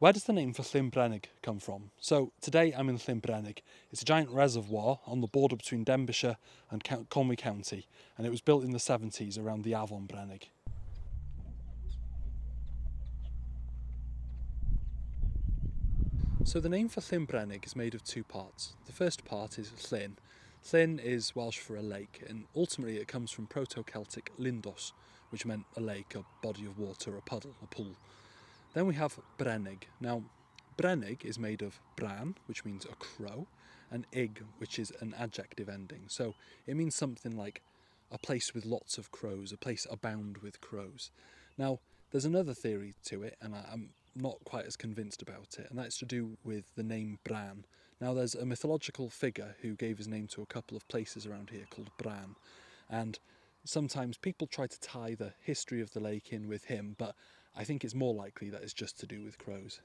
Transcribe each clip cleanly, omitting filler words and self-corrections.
Where does the name for Llyn Brenig come from? So today I'm in Llyn Brenig. It's a giant reservoir on the border between Denbighshire and Conwy County, and it was built in the 70s around the Llyn Brenig. So the name for Llyn Brenig is made of two parts. The first part is Llyn. Llyn is Welsh for a lake, and ultimately it comes from Proto-Celtic Lyndos, which meant a lake, a body of water, a puddle, a pool. Then we have Brenig. Now, Brenig is made of bran, which means a crow, and ig, which is an adjective ending. So it means something like a place with lots of crows, a place abound with crows. Now, there's another theory to it, and I'm not quite as convinced about it, and that's to do with the name Bran. Now, there's a mythological figure who gave his name to a couple of places around here called Bran, and sometimes people try to tie the history of the lake in with him, but I think it's more likely that it's just to do with crows.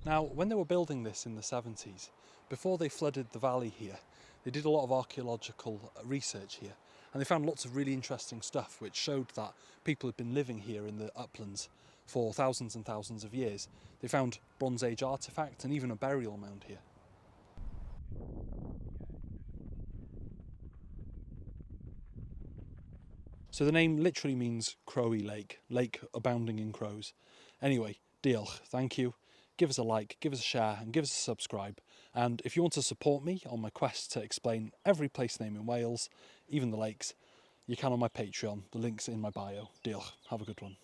Now, when they were building this in the 70s, before they flooded the valley here, they did a lot of archaeological research here, and they found lots of really interesting stuff which showed that people had been living here in the uplands for thousands and thousands of years. They found Bronze Age artefacts and even a burial mound here. So the name literally means Crowy Lake, lake abounding in crows. Anyway, diolch, thank you. Give us a like, give us a share and give us a subscribe. And if you want to support me on my quest to explain every place name in Wales, even the lakes, you can on my Patreon. The link's in my bio. Diolch, have a good one.